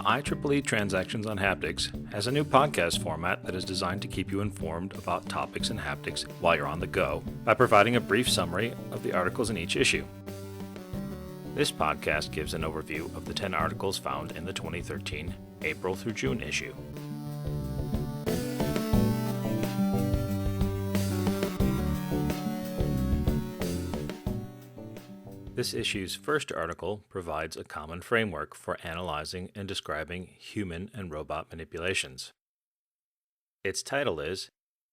IEEE Transactions on Haptics has a new podcast format that is designed to keep you informed about topics in haptics while you're on the go by providing a brief summary of the articles in each issue. This podcast gives an overview of the 10 articles found in the 2013 April through June issue. This issue's first article provides a common framework for analyzing and describing human and robot manipulations. Its title is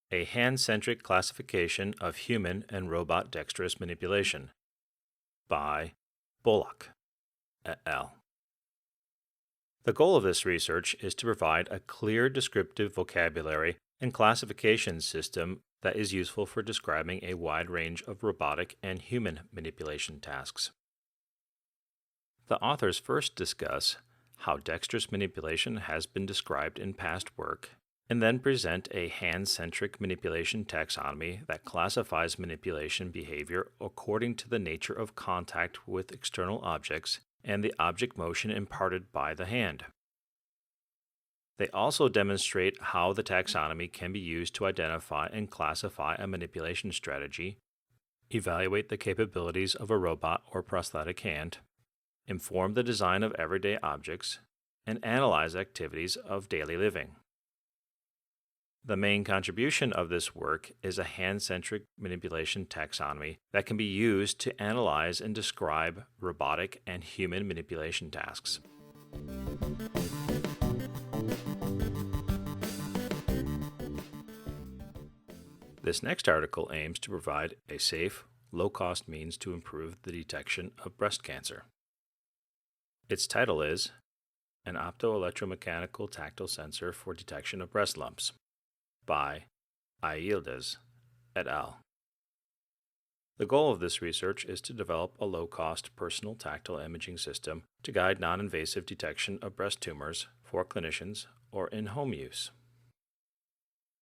A Handcentric Classification of Human and Robot Dexterous Manipulation by Bullock et al. The goal of this research is to provide a clear descriptive vocabulary and classification system that is useful for describing a wide range of robotic and human manipulation tasks. The authors first discuss how dexterous manipulation has been described in past work, and then present a hand-centric manipulation taxonomy that classifies manipulation behavior according to the nature of contact with external objects and the object motion imparted by the hand. They also demonstrate how the taxonomy can be used to identify and classify a manipulation strategy, evaluate the capabilities of a robot or prosthetic hand, inform the design of everyday objects, and analyze activities of daily living. The main contribution of this work is a hand-centric manipulation taxonomy that can be used to analyze and describe robotic and human manipulation tasks. This next article aims to provide a safe, low-cost means to improve the detection of breast cancer. Its title is An Optoelectromechanical Tactile Sensor for Detection of Breast Lumps by Yildiz et al. The goal of this research is to develop a low-cost personal tactile imaging system to guide non-invasive detection of breast tumors for clinicians or in-home use.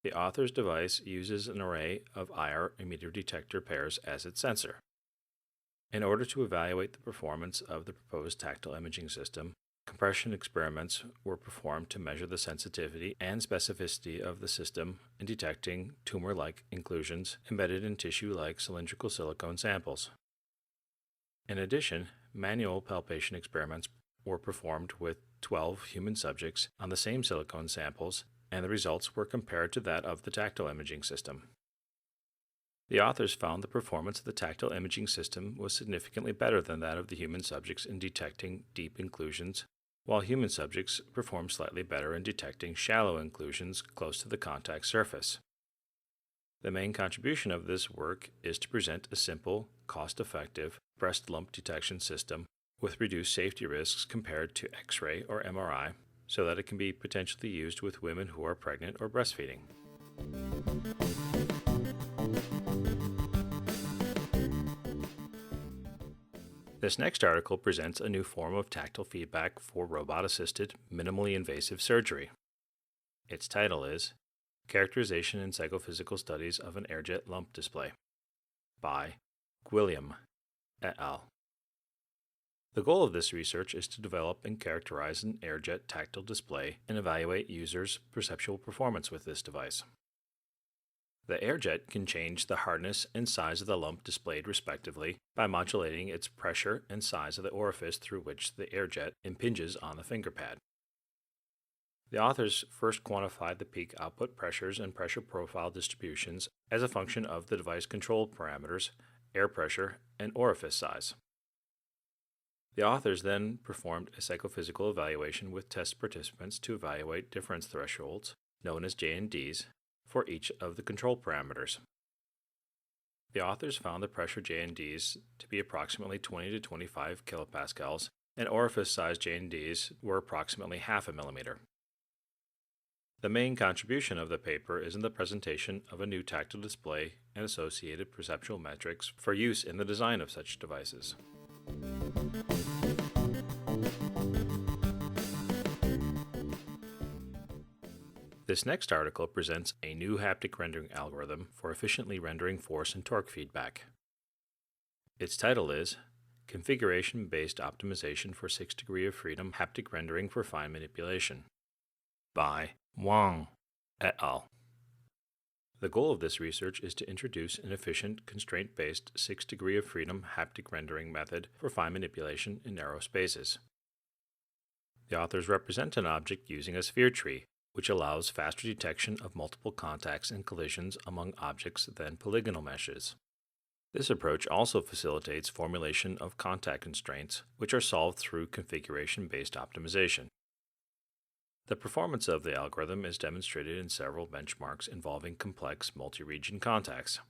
The author's device uses an array of IR emitter detector pairs as its sensor. In order to evaluate the performance of the proposed tactile imaging system, compression experiments were performed to measure the sensitivity and specificity of the system in detecting tumor-like inclusions embedded in tissue-like cylindrical silicone samples. In addition, manual palpation experiments were performed with 12 human subjects on the same silicone samples, and the results were compared to that of the tactile imaging system. The authors found the performance of the tactile imaging system was significantly better than that of the human subjects in detecting deep inclusions, while human subjects performed slightly better in detecting shallow inclusions close to the contact surface. The main contribution of this work is to present a simple, cost-effective breast lump detection system with reduced safety risks compared to X-ray or MRI, so that it can be potentially used with women who are pregnant or breastfeeding. This next article presents a new form of tactile feedback for robot-assisted, minimally invasive surgery. Its title is Characterization and Psychophysical Studies of an Airjet Lump Display by Gwilliam et al. The goal of this research is to develop and characterize an Airjet tactile display and evaluate users' perceptual performance with this device. The Airjet can change the hardness and size of the lump displayed respectively by modulating its pressure and size of the orifice through which the Airjet impinges on the finger pad. The authors first quantified the peak output pressures and pressure profile distributions as a function of the device control parameters, air pressure, and orifice size. The authors then performed a psychophysical evaluation with test participants to evaluate difference thresholds, known as J&Ds, for each of the control parameters. The authors found the pressure J&Ds to be approximately 20 to 25 kilopascals, and orifice size J&Ds were approximately half a millimeter. The main contribution of the paper is in the presentation of a new tactile display and associated perceptual metrics for use in the design of such devices. This next article presents a new haptic rendering algorithm for efficiently rendering force and torque feedback. Its title is Configuration-Based Optimization for 6 Degree of Freedom Haptic Rendering for Fine Manipulation by Wang et al. The goal of this research is to introduce an efficient, constraint-based 6 Degree of Freedom haptic rendering method for fine manipulation in narrow spaces. The authors represent an object using a sphere tree, which allows faster detection of multiple contacts and collisions among objects than polygonal meshes. This approach also facilitates formulation of contact constraints, which are solved through configuration-based optimization. The performance of the algorithm is demonstrated in several benchmarks involving complex multi-region contacts.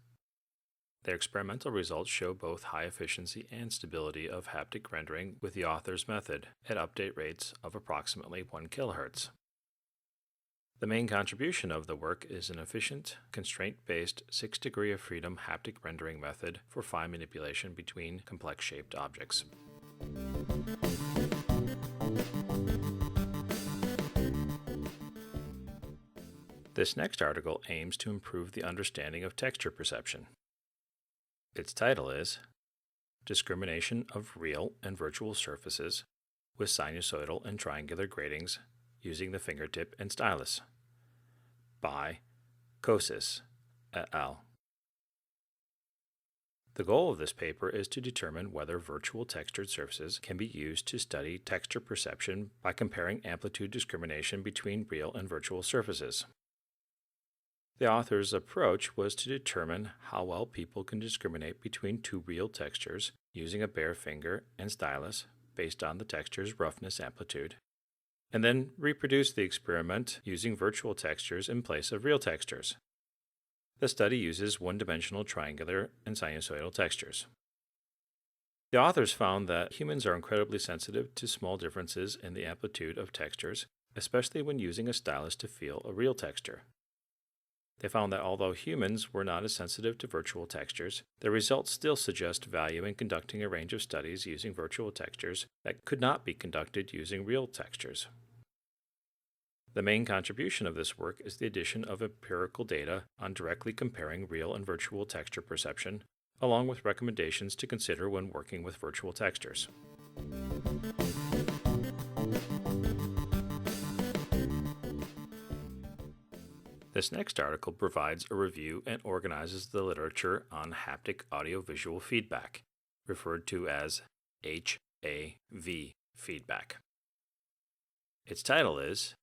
Their experimental results show both high efficiency and stability of haptic rendering with the author's method at update rates of approximately 1 kHz. The main contribution of the work is an efficient, constraint-based 6 Degree of Freedom haptic rendering method for fine manipulation between complex-shaped objects. This next article aims to improve the understanding of texture perception. Its title is Discrimination of Real and Virtual Surfaces with Sinusoidal and Triangular Gratings Using the Fingertip and Stylus by Kosis et al. The goal of this paper is to determine whether virtual textured surfaces can be used to study texture perception by comparing amplitude discrimination between real and virtual surfaces. The author's approach was to determine how well people can discriminate between two real textures using a bare finger and stylus based on the texture's roughness amplitude, and then reproduce the experiment using virtual textures in place of real textures. The study uses one-dimensional triangular and sinusoidal textures. The authors found that humans are incredibly sensitive to small differences in the amplitude of textures, especially when using a stylus to feel a real texture. They found that although humans were not as sensitive to virtual textures, their results still suggest value in conducting a range of studies using virtual textures that could not be conducted using real textures. The main contribution of this work is the addition of empirical data on directly comparing real and virtual texture perception, along with recommendations to consider when working with virtual textures. This next article provides a review and organizes the literature on haptic audiovisual feedback, referred to as HAV feedback. Its title is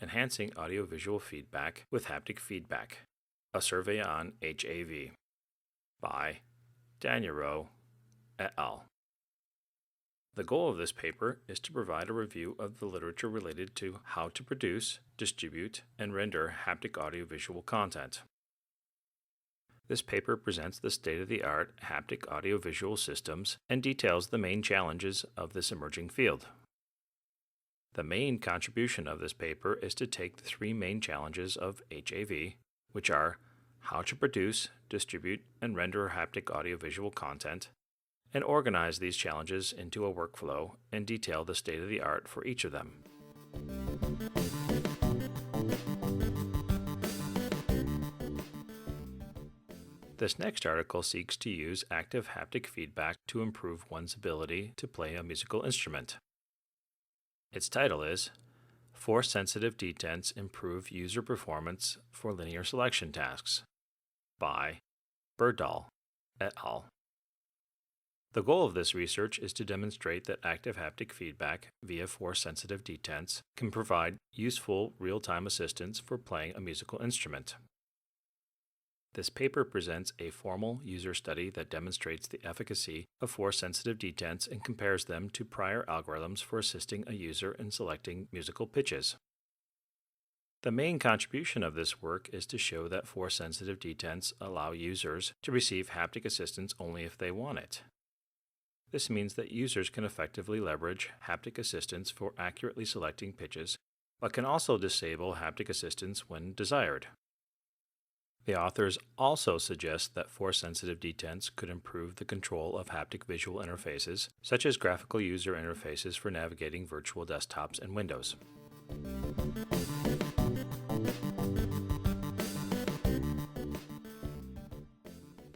Enhancing Audiovisual Feedback with Haptic Feedback, a Survey on HAV by Daniero et al. The goal of this paper is to provide a review of the literature related to how to produce, distribute, and render haptic audiovisual content. This paper presents the state-of-the-art haptic audiovisual systems and details the main challenges of this emerging field. The main contribution of this paper is to take the three main challenges of HAV, which are how to produce, distribute, and render haptic audiovisual content, and organize these challenges into a workflow and detail the state-of-the-art for each of them. This next article seeks to use active haptic feedback to improve one's ability to play a musical instrument. Its title is Force-Sensitive Detents Improve User Performance for Linear Selection Tasks by Berdahl et al. The goal of this research is to demonstrate that active haptic feedback via force-sensitive detents can provide useful real-time assistance for playing a musical instrument. This paper presents a formal user study that demonstrates the efficacy of force-sensitive detents and compares them to prior algorithms for assisting a user in selecting musical pitches. The main contribution of this work is to show that force-sensitive detents allow users to receive haptic assistance only if they want it. This means that users can effectively leverage haptic assistance for accurately selecting pitches, but can also disable haptic assistance when desired. The authors also suggest that force-sensitive detents could improve the control of haptic visual interfaces, such as graphical user interfaces for navigating virtual desktops and windows.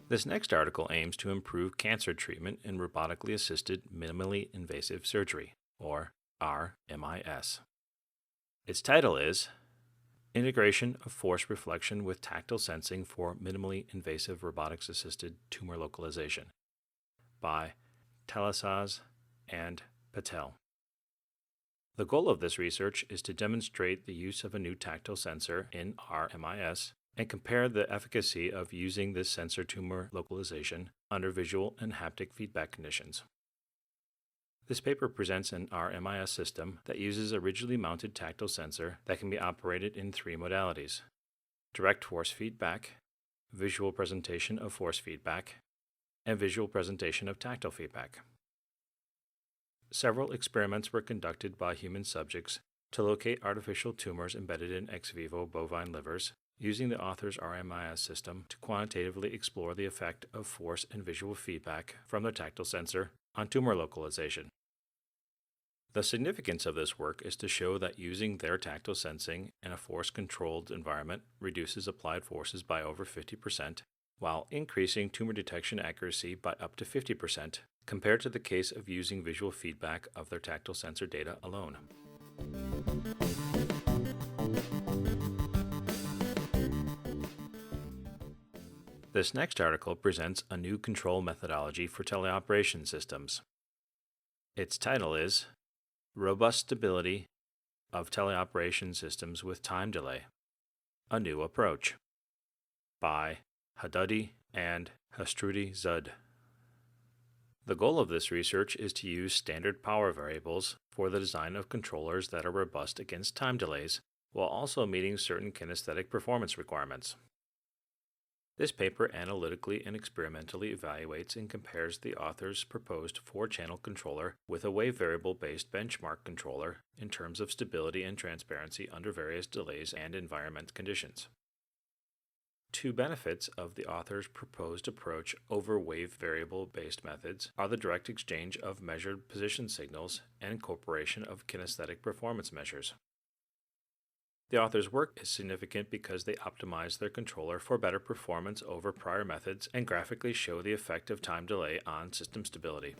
This next article aims to improve cancer treatment in robotically assisted minimally invasive surgery, or RMIS. Its title is Integration of Force Reflection with Tactile Sensing for Minimally Invasive Robotics Assisted Tumor Localization by Teleoperation and Patel. The goal of this research is to demonstrate the use of a new tactile sensor in RMIS and compare the efficacy of using this sensor tumor localization under visual and haptic feedback conditions. This paper presents an RMIS system that uses a rigidly mounted tactile sensor that can be operated in 3 modalities: direct force feedback, visual presentation of force feedback, and visual presentation of tactile feedback. Several experiments were conducted by human subjects to locate artificial tumors embedded in ex vivo bovine livers, using the author's RMIS system to quantitatively explore the effect of force and visual feedback from the tactile sensor on tumor localization. The significance of this work is to show that using their tactile sensing in a force-controlled environment reduces applied forces by over 50%, while increasing tumor detection accuracy by up to 50%, compared to the case of using visual feedback of their tactile sensor data alone. This next article presents a new control methodology for teleoperation systems. Its title is Robust Stability of Teleoperation Systems with Time Delay, a New Approach, by Hadadi and Hastrudi Zud. The goal of this research is to use standard power variables for the design of controllers that are robust against time delays, while also meeting certain kinesthetic performance requirements. This paper analytically and experimentally evaluates and compares the author's proposed 4-channel controller with a wave variable-based benchmark controller in terms of stability and transparency under various delays and environment conditions. 2 benefits of the author's proposed approach over wave variable-based methods are the direct exchange of measured position signals and incorporation of kinesthetic performance measures. The author's work is significant because they optimize their controller for better performance over prior methods and graphically show the effect of time delay on system stability.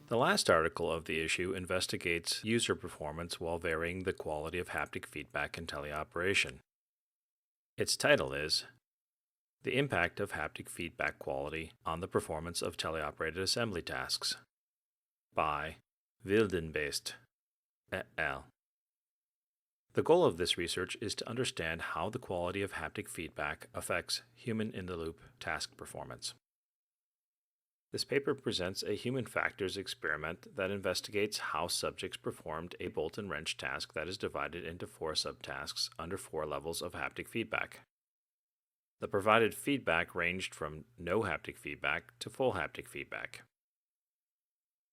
The last article of the issue investigates user performance while varying the quality of haptic feedback in teleoperation. Its title is The Impact of Haptic Feedback Quality on the Performance of Teleoperated Assembly Tasks, by Wildenbeest et al. The goal of this research is to understand how the quality of haptic feedback affects human-in-the-loop task performance. This paper presents a human factors experiment that investigates how subjects performed a bolt and wrench task that is divided into 4 subtasks under 4 levels of haptic feedback. The provided feedback ranged from no haptic feedback to full haptic feedback.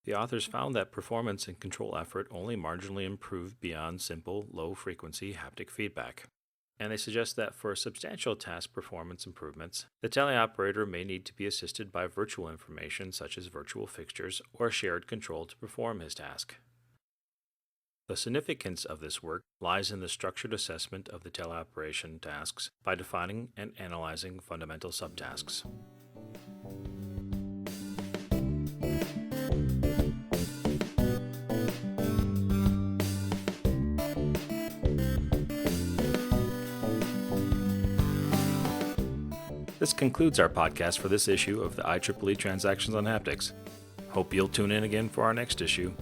The authors found that performance and control effort only marginally improved beyond simple, low-frequency haptic feedback, and they suggest that for substantial task performance improvements, the teleoperator may need to be assisted by virtual information such as virtual fixtures or shared control to perform his task. The significance of this work lies in the structured assessment of the teleoperation tasks by defining and analyzing fundamental subtasks. This concludes our podcast for this issue of the IEEE Transactions on Haptics. Hope you'll tune in again for our next issue.